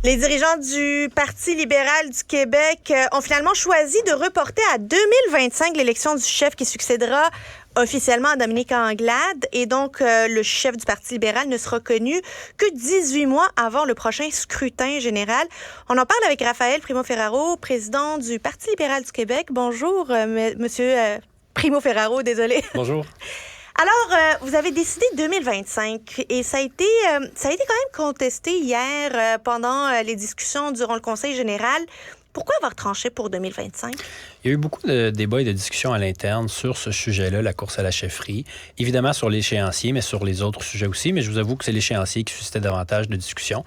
Les dirigeants du Parti libéral du Québec ont finalement choisi de reporter à 2025 l'élection du chef qui succédera officiellement à Dominique Anglade. Et donc, le chef du Parti libéral ne sera connu que 18 mois avant le prochain scrutin général. On en parle avec Raphaël Primo-Ferraro, président du Parti libéral du Québec. Bonjour, monsieur Primo-Ferraro, désolé. Bonjour. Alors, vous avez décidé 2025 et ça a été quand même contesté hier pendant les discussions durant le Conseil général. Pourquoi avoir tranché pour 2025? Il y a eu beaucoup de débats et de discussions à l'interne sur ce sujet-là, la course à la chefferie. Évidemment sur l'échéancier, mais sur les autres sujets aussi. Mais je vous avoue que c'est l'échéancier qui suscitait davantage de discussions.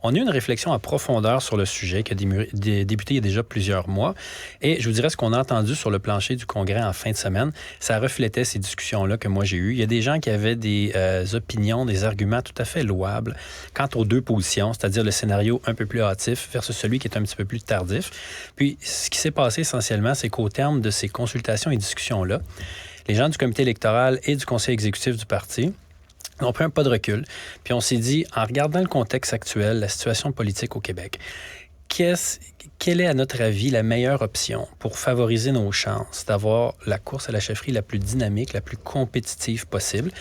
On a eu une réflexion à profondeur sur le sujet qui a débuté il y a déjà plusieurs mois. Et je vous dirais ce qu'on a entendu sur le plancher du Congrès en fin de semaine. Ça reflétait ces discussions-là que moi j'ai eues. Il y a des gens qui avaient des opinions, des arguments tout à fait louables quant aux deux positions, c'est-à-dire le scénario un peu plus hâtif versus celui qui est un petit peu plus tardif. Puis ce qui s'est passé essentiellement, c'est qu'au terme de ces consultations et discussions-là, les gens du comité électoral et du conseil exécutif du parti ont pris un pas de recul. Puis on s'est dit, en regardant le contexte actuel, la situation politique au Québec, quelle est, à notre avis, la meilleure option pour favoriser nos chances d'avoir la course à la chefferie la plus dynamique, la plus compétitive possible?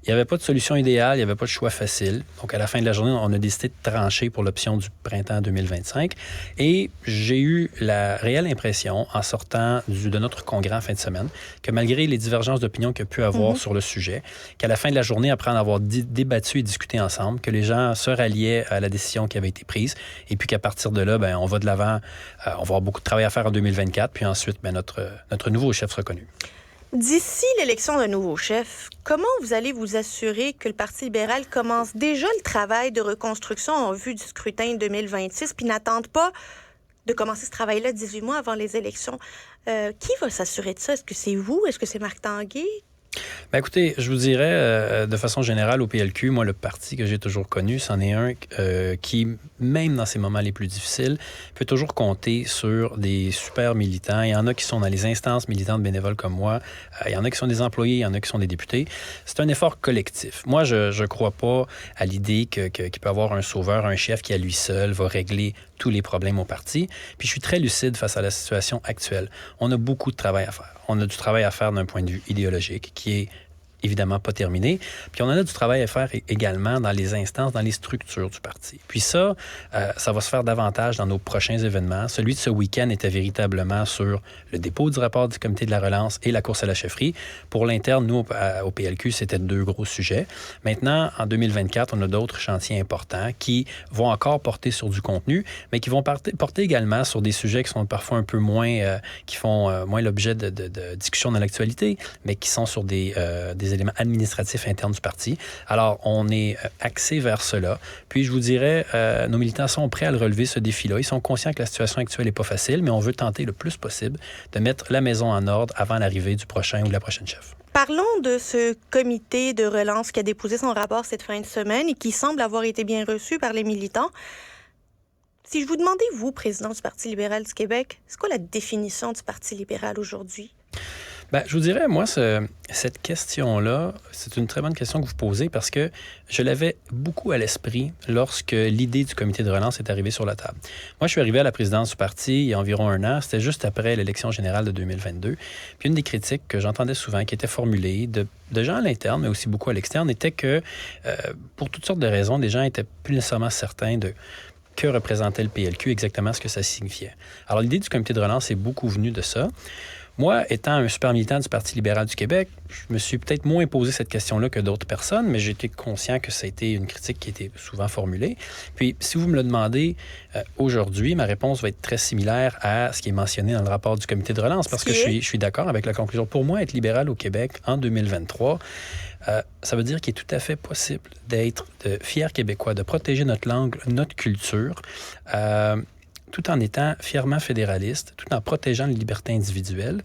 Il n'y avait pas de solution idéale, il n'y avait pas de choix facile. Donc, à la fin de la journée, on a décidé de trancher pour l'option du printemps 2025. Et j'ai eu la réelle impression, en sortant de notre congrès en fin de semaine, que malgré les divergences d'opinion qu'il y a pu avoir sur le sujet, qu'à la fin de la journée, après en avoir débattu et discuté ensemble, que les gens se ralliaient à la décision qui avait été prise et puis qu'à partir de là, on va de l'avant. On va avoir beaucoup de travail à faire en 2024, puis ensuite, notre nouveau chef sera connu. D'ici l'élection d'un nouveau chef, comment vous allez vous assurer que le Parti libéral commence déjà le travail de reconstruction en vue du scrutin 2026 puis n'attende pas de commencer ce travail-là 18 mois avant les élections? Qui va s'assurer de ça? Est-ce que c'est vous? Est-ce que c'est Marc Tanguay? Écoutez, je vous dirais, de façon générale, au PLQ, moi, le parti que j'ai toujours connu, c'en est un qui, même dans ces moments les plus difficiles, peut toujours compter sur des super militants. Il y en a qui sont dans les instances militantes bénévoles comme moi. Il y en a qui sont des employés, il y en a qui sont des députés. C'est un effort collectif. Moi, je ne crois pas à l'idée qu'il peut y avoir un sauveur, un chef qui, à lui seul, va régler tous les problèmes au parti. Puis je suis très lucide face à la situation actuelle. On a beaucoup de travail à faire. On a du travail à faire d'un point de vue idéologique qui est évidemment pas terminé. Puis on en a du travail à faire également dans les instances, dans les structures du parti. Puis ça va se faire davantage dans nos prochains événements. Celui de ce week-end était véritablement sur le dépôt du rapport du comité de la relance et la course à la chefferie. Pour l'interne, nous, au PLQ, c'était deux gros sujets. Maintenant, en 2024, on a d'autres chantiers importants qui vont encore porter sur du contenu, mais qui vont porter également sur des sujets qui sont parfois un peu moins, qui font moins l'objet de discussions dans l'actualité, mais qui sont sur des éléments administratifs internes du parti. Alors, on est axé vers cela. Puis, je vous dirais, nos militants sont prêts à le relever, ce défi-là. Ils sont conscients que la situation actuelle n'est pas facile, mais on veut tenter le plus possible de mettre la maison en ordre avant l'arrivée du prochain ou de la prochaine chef. Parlons de ce comité de relance qui a déposé son rapport cette fin de semaine et qui semble avoir été bien reçu par les militants. Si je vous demandais, vous, président du Parti libéral du Québec, c'est quoi la définition du Parti libéral aujourd'hui? Je vous dirais, moi, cette question-là, c'est une très bonne question que vous posez parce que je l'avais beaucoup à l'esprit lorsque l'idée du comité de relance est arrivée sur la table. Moi, je suis arrivé à la présidence du parti il y a environ un an. C'était juste après l'élection générale de 2022. Puis une des critiques que j'entendais souvent, qui était formulée de gens à l'interne, mais aussi beaucoup à l'externe, était que, pour toutes sortes de raisons, des gens n'étaient plus nécessairement certains de que représentait le PLQ, exactement ce que ça signifiait. Alors, l'idée du comité de relance est beaucoup venue de ça. Moi, étant un super militant du Parti libéral du Québec, je me suis peut-être moins posé cette question-là que d'autres personnes, mais j'étais conscient que ça a été une critique qui était souvent formulée. Puis, si vous me le demandez aujourd'hui, ma réponse va être très similaire à ce qui est mentionné dans le rapport du comité de relance, parce que je suis d'accord avec la conclusion. Pour moi, être libéral au Québec en 2023, ça veut dire qu'il est tout à fait possible d'être fier Québécois, de protéger notre langue, notre culture, tout en étant fièrement fédéraliste, tout en protégeant les libertés individuelles.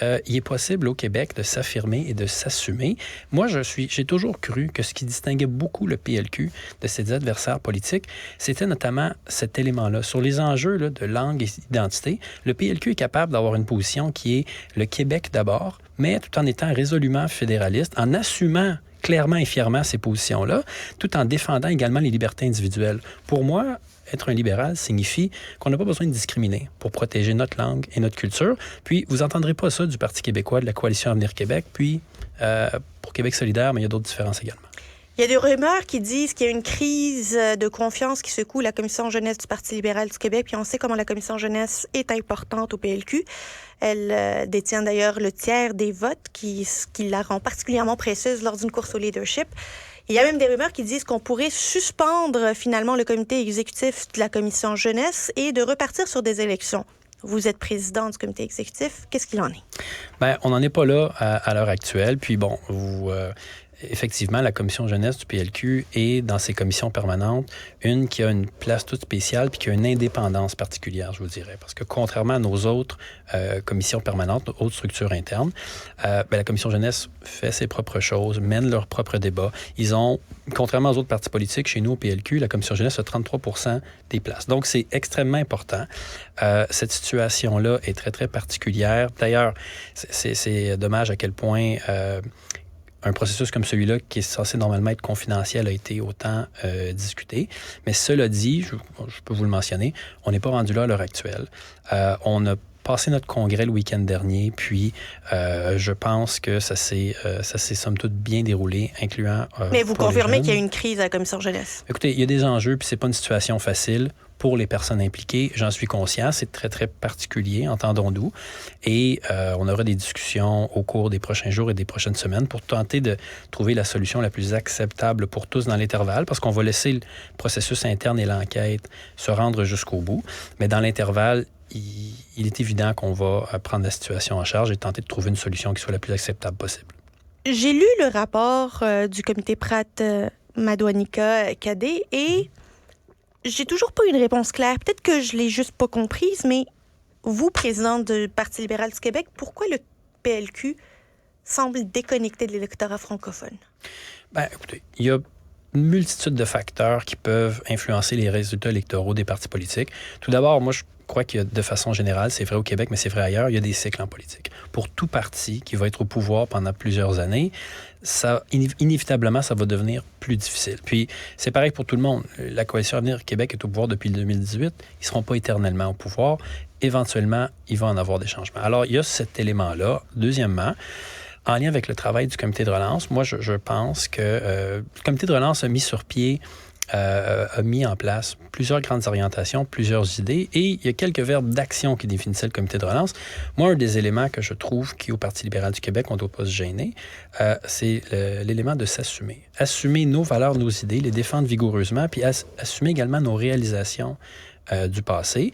Il est possible au Québec de s'affirmer et de s'assumer. Moi, j'ai toujours cru que ce qui distinguait beaucoup le PLQ de ses adversaires politiques, c'était notamment cet élément-là. Sur les enjeux là, de langue et d'identité, le PLQ est capable d'avoir une position qui est le Québec d'abord, mais tout en étant résolument fédéraliste, en assumant clairement et fièrement ces positions-là, tout en défendant également les libertés individuelles. Pour moi, être un libéral signifie qu'on n'a pas besoin de discriminer pour protéger notre langue et notre culture. Puis, vous n'entendrez pas ça du Parti québécois, de la Coalition Avenir Québec, puis pour Québec solidaire, mais il y a d'autres différences également. Il y a des rumeurs qui disent qu'il y a une crise de confiance qui secoue la Commission jeunesse du Parti libéral du Québec. Puis on sait comment la Commission jeunesse est importante au PLQ. Elle détient d'ailleurs le tiers des votes qui la rend particulièrement précieuse lors d'une course au leadership. Il y a même des rumeurs qui disent qu'on pourrait suspendre finalement le comité exécutif de la Commission jeunesse et de repartir sur des élections. Vous êtes président du comité exécutif. Qu'est-ce qu'il en est? Bien, on n'en est pas là à l'heure actuelle. Puis bon, effectivement, la commission jeunesse du PLQ est dans ses commissions permanentes une qui a une place toute spéciale puis qui a une indépendance particulière, je vous dirais. Parce que contrairement à nos autres commissions permanentes, nos autres structures internes, la commission jeunesse fait ses propres choses, mène leurs propres débats. Ils ont, contrairement aux autres partis politiques, chez nous au PLQ, la commission jeunesse a 33 % des places. Donc, c'est extrêmement important. Cette situation-là est très, très particulière. D'ailleurs, c'est dommage à quel point un processus comme celui-là, qui est censé normalement être confidentiel, a été autant discuté. Mais cela dit, je peux vous le mentionner, on n'est pas rendu là à l'heure actuelle. On a passé notre congrès le week-end dernier, puis je pense que ça s'est somme toute bien déroulé, incluant Mais vous confirmez qu'il y a une crise à la Commission jeunesse? Écoutez, il y a des enjeux, puis c'est pas une situation facile pour les personnes impliquées. J'en suis conscient, c'est très, très particulier, entendons-nous. Et on aura des discussions au cours des prochains jours et des prochaines semaines pour tenter de trouver la solution la plus acceptable pour tous dans l'intervalle, parce qu'on va laisser le processus interne et l'enquête se rendre jusqu'au bout. Mais dans l'intervalle, il est évident qu'on va prendre la situation en charge et tenter de trouver une solution qui soit la plus acceptable possible. J'ai lu le rapport du comité Pratt-Madouanika-Cadet et j'ai toujours pas eu une réponse claire. Peut-être que je l'ai juste pas comprise, mais vous, président du Parti libéral du Québec, pourquoi le PLQ semble déconnecté de l'électorat francophone? Bien, écoutez, il y a une multitude de facteurs qui peuvent influencer les résultats électoraux des partis politiques. Tout d'abord, moi, je crois qu'il y a, de façon générale, c'est vrai au Québec, mais c'est vrai ailleurs, il y a des cycles en politique. Pour tout parti qui va être au pouvoir pendant plusieurs années, inévitablement, ça va devenir plus difficile. Puis, c'est pareil pour tout le monde. La Coalition Avenir Québec est au pouvoir depuis 2018. Ils ne seront pas éternellement au pouvoir. Éventuellement, il va en avoir des changements. Alors, il y a cet élément-là. Deuxièmement, en lien avec le travail du comité de relance, moi, je pense que le comité de relance a mis sur pied a mis en place plusieurs grandes orientations, plusieurs idées, et il y a quelques verbes d'action qui définissaient le comité de relance. Moi, un des éléments que je trouve qu'au Parti libéral du Québec, on ne doit pas se gêner, c'est l'élément de s'assumer. Assumer nos valeurs, nos idées, les défendre vigoureusement, puis assumer également nos réalisations du passé.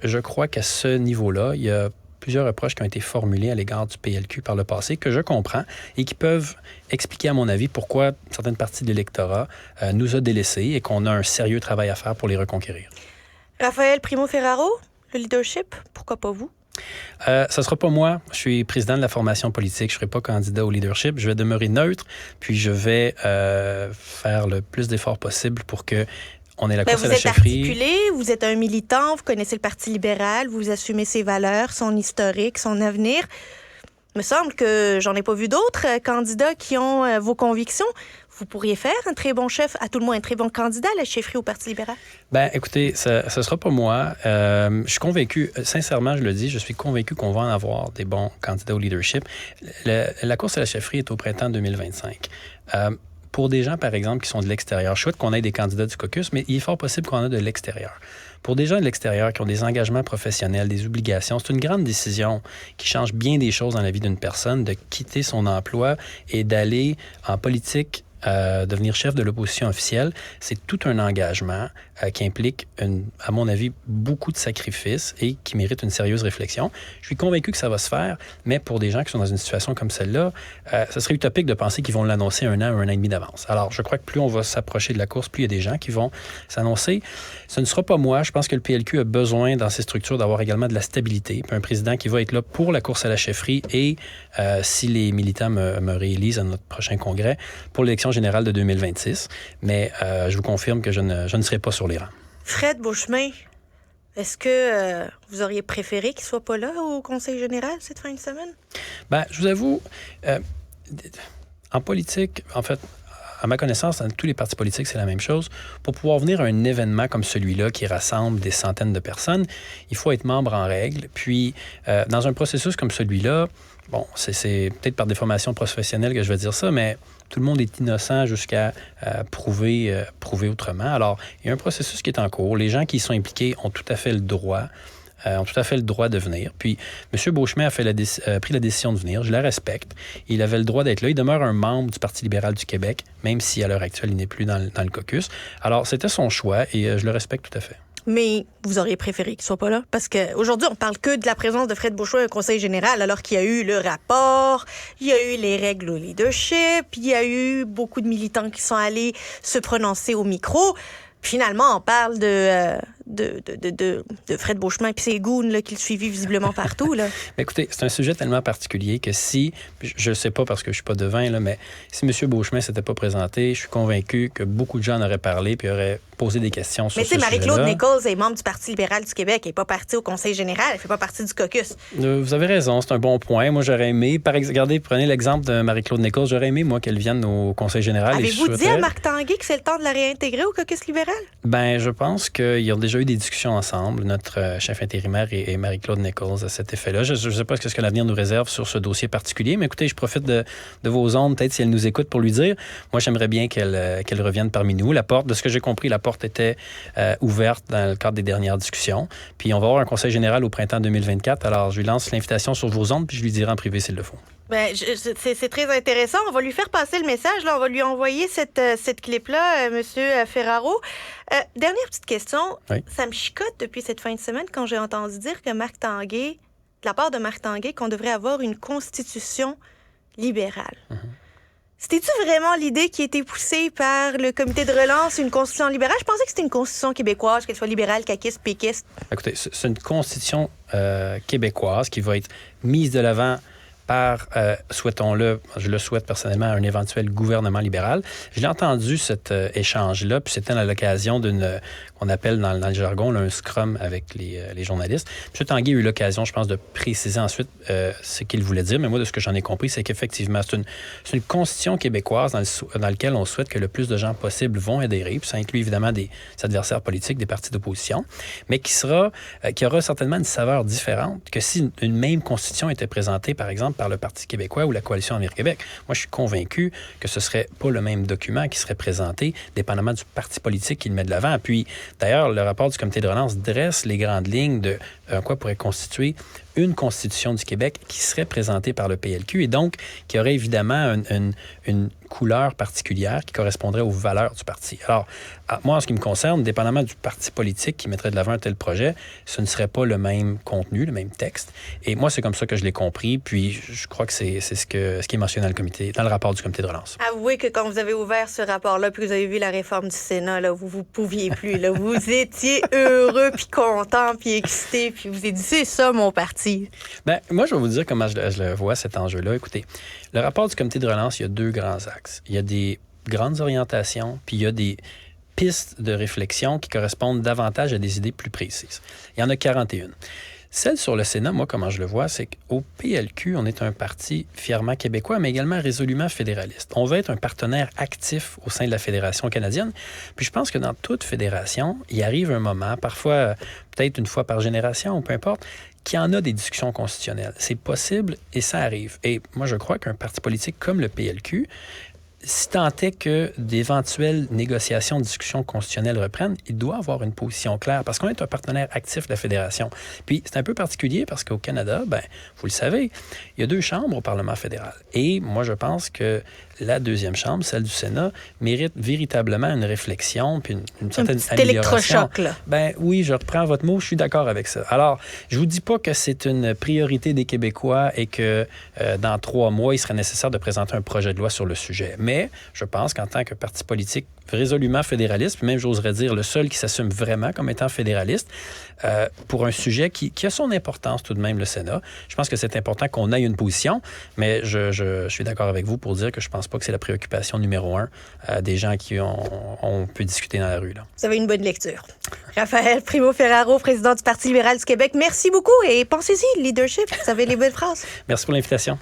Je crois qu'à ce niveau-là, il y a plusieurs reproches qui ont été formulés à l'égard du PLQ par le passé, que je comprends et qui peuvent expliquer, à mon avis, pourquoi certaines parties de l'électorat nous a délaissés et qu'on a un sérieux travail à faire pour les reconquérir. Raphaël Primo-Ferraro, le leadership, pourquoi pas vous? Ça ne sera pas moi. Je suis président de la formation politique. Je ne serai pas candidat au leadership. Je vais demeurer neutre, puis je vais faire le plus d'efforts possible pour que on est la course à la chefferie. Vous êtes articulé, vous êtes un militant, vous connaissez le Parti libéral, vous assumez ses valeurs, son historique, son avenir. Il me semble que j'en ai pas vu d'autres candidats qui ont vos convictions. Vous pourriez faire un très bon chef, à tout le moins un très bon candidat à la chefferie au Parti libéral? Bien, écoutez, ça ne sera pas moi. Je suis convaincu, sincèrement, je le dis, je suis convaincu qu'on va en avoir des bons candidats au leadership. La course à la chefferie est au printemps 2025. Pour des gens, par exemple, qui sont de l'extérieur, je souhaite qu'on ait des candidats du caucus, mais il est fort possible qu'on en ait de l'extérieur. Pour des gens de l'extérieur qui ont des engagements professionnels, des obligations, c'est une grande décision qui change bien des choses dans la vie d'une personne de quitter son emploi et d'aller en politique, devenir chef de l'opposition officielle. C'est tout un engagement qui implique, à mon avis, beaucoup de sacrifices et qui mérite une sérieuse réflexion. Je suis convaincu que ça va se faire, mais pour des gens qui sont dans une situation comme celle-là, ce serait utopique de penser qu'ils vont l'annoncer un an ou un an et demi d'avance. Alors, je crois que plus on va s'approcher de la course, plus il y a des gens qui vont s'annoncer. Ce ne sera pas moi. Je pense que le PLQ a besoin, dans ses structures, d'avoir également de la stabilité. Puis un président qui va être là pour la course à la chefferie et, si les militants me réélisent à notre prochain congrès, pour l'élection générale de 2026. Mais je vous confirme que je ne serai pas sur les rangs. Fred Beauchemin, est-ce que vous auriez préféré qu'il ne soit pas là au Conseil général cette fin de semaine? Bien, je vous avoue, En politique, en fait, à ma connaissance, dans tous les partis politiques, c'est la même chose. Pour pouvoir venir à un événement comme celui-là qui rassemble des centaines de personnes, il faut être membre en règle. Puis, dans un processus comme celui-là, bon, c'est peut-être par des formations professionnelles que je vais dire ça, mais tout le monde est innocent jusqu'à prouver autrement. Alors, il y a un processus qui est en cours. Les gens qui y sont impliqués ont tout à fait le droit de venir. Puis, M. Beauchemin a pris la décision de venir. Je la respecte. Il avait le droit d'être là. Il demeure un membre du Parti libéral du Québec, même si à l'heure actuelle, il n'est plus dans le caucus. Alors, c'était son choix et je le respecte tout à fait. Mais vous auriez préféré qu'il ne soit pas là? Parce qu'aujourd'hui, on parle que de la présence de Fred Beauchemin au Conseil général, alors qu'il y a eu le rapport, il y a eu les règles au leadership, il y a eu beaucoup de militants qui sont allés se prononcer au micro. Finalement, on parle de Fred Beauchemin et ses goons là, qui le suivaient visiblement partout. Là. Mais écoutez, c'est un sujet tellement particulier que si, je ne sais pas parce que je ne suis pas devin, là, mais si M. Beauchemin ne s'était pas présenté, je suis convaincu que beaucoup de gens en auraient parlé puis auraient posé des questions sur ce sujet-là. Mais tu sais, Marie-Claude Nichols est membre du Parti libéral du Québec. Elle n'est pas partie au Conseil général. Elle ne fait pas partie du caucus. Vous avez raison, c'est un bon point. Moi, j'aurais aimé, regardez, prenez l'exemple de Marie-Claude Nichols. J'aurais aimé, moi, qu'elle vienne au Conseil général. Avez-vous dit à Marc Tanguay que c'est le temps de la réintégrer au caucus libéral? Ben, je pense qu'il y a déjà eu des discussions ensemble, notre chef intérimaire et Marie-Claude Nichols à cet effet-là. Je ne sais pas ce que l'avenir nous réserve sur ce dossier particulier, mais écoutez, je profite de vos ondes, peut-être si elle nous écoute, pour lui dire, moi, j'aimerais bien qu'elle revienne parmi nous. La porte, de ce que j'ai compris, la porte était ouverte dans le cadre des dernières discussions. Puis on va avoir un conseil général au printemps 2024. Alors, je lui lance l'invitation sur vos ondes, puis je lui dirai en privé s'il le faut. Ben, c'est très intéressant. On va lui faire passer le message. Là. On va lui envoyer cette clip-là, M. Ferraro. Dernière petite question. Oui. Ça me chicote depuis cette fin de semaine quand j'ai entendu dire que Marc Tanguay, de la part de Marc Tanguay, qu'on devrait avoir une constitution libérale. Mm-hmm. C'était-tu vraiment l'idée qui a été poussée par le comité de relance, une constitution libérale? Je pensais que c'était une constitution québécoise, qu'elle soit libérale, caquiste, péquiste. Écoutez, c'est une constitution québécoise qui va être mise de l'avant par, souhaitons-le, je le souhaite personnellement, un éventuel gouvernement libéral. Je l'ai entendu, cet échange-là, puis c'était à l'occasion qu'on appelle dans le jargon là, un scrum avec les journalistes. M. Tanguay a eu l'occasion, je pense, de préciser ensuite ce qu'il voulait dire, mais moi, de ce que j'en ai compris, c'est qu'effectivement, c'est une constitution québécoise dans laquelle on souhaite que le plus de gens possible vont adhérer, puis ça inclut évidemment des adversaires politiques, des partis d'opposition, mais qui aura certainement une saveur différente que si une même constitution était présentée, par exemple, par le Parti québécois ou la Coalition Avenir Québec. Moi, je suis convaincu que ce serait pas le même document qui serait présenté, dépendamment du parti politique qui le met de l'avant. Puis, d'ailleurs, le rapport du comité de relance dresse les grandes lignes de quoi pourrait constituer une constitution du Québec qui serait présentée par le PLQ et donc qui aurait évidemment une couleur particulière qui correspondrait aux valeurs du parti. Alors, moi, en ce qui me concerne, dépendamment du parti politique qui mettrait de l'avant un tel projet, ce ne serait pas le même contenu, le même texte. Et moi, c'est comme ça que je l'ai compris. Puis, je crois que c'est ce qui est mentionné dans le rapport du comité de relance. Avouez que quand vous avez ouvert ce rapport-là, puis vous avez vu la réforme du Sénat, là, vous pouviez plus. Là, vous étiez heureux, puis content, puis excité, puis vous avez dit, c'est ça, mon parti. Bien, moi, je vais vous dire comment je le vois, cet enjeu-là. Écoutez, le rapport du comité de relance, il y a deux grands axes. Il y a des grandes orientations, puis il y a des pistes de réflexion qui correspondent davantage à des idées plus précises. Il y en a 41. Celle sur le Sénat, moi, comment je le vois, c'est qu'au PLQ, on est un parti fièrement québécois, mais également résolument fédéraliste. On veut être un partenaire actif au sein de la Fédération canadienne. Puis je pense que dans toute fédération, il arrive un moment, parfois peut-être une fois par génération ou peu importe, qu'il y en a des discussions constitutionnelles. C'est possible et ça arrive. Et moi, je crois qu'un parti politique comme le PLQ, si tant est que d'éventuelles négociations, discussions constitutionnelles reprennent, il doit avoir une position claire parce qu'on est un partenaire actif de la Fédération. Puis, c'est un peu particulier parce qu'au Canada, vous le savez, il y a 2 chambres au Parlement fédéral. Et moi, je pense que la deuxième chambre, celle du Sénat, mérite véritablement une réflexion puis une certaine amélioration. Électrochoc, là. Oui, je reprends votre mot, je suis d'accord avec ça. Alors, je vous dis pas que c'est une priorité des Québécois et que dans 3 mois, il serait nécessaire de présenter un projet de loi sur le sujet. Mais je pense qu'en tant que parti politique résolument fédéraliste, puis même j'oserais dire le seul qui s'assume vraiment comme étant fédéraliste, pour un sujet qui a son importance tout de même, le Sénat. Je pense que c'est important qu'on ait une position, mais je suis d'accord avec vous pour dire que je pense pas que c'est la préoccupation numéro 1 des gens qui on peut discuter dans la rue. Là. Vous avez une bonne lecture. Raphaël Primo-Ferraro, président du Parti libéral du Québec, merci beaucoup et pensez-y, leadership, vous avez les belles phrases. Merci pour l'invitation.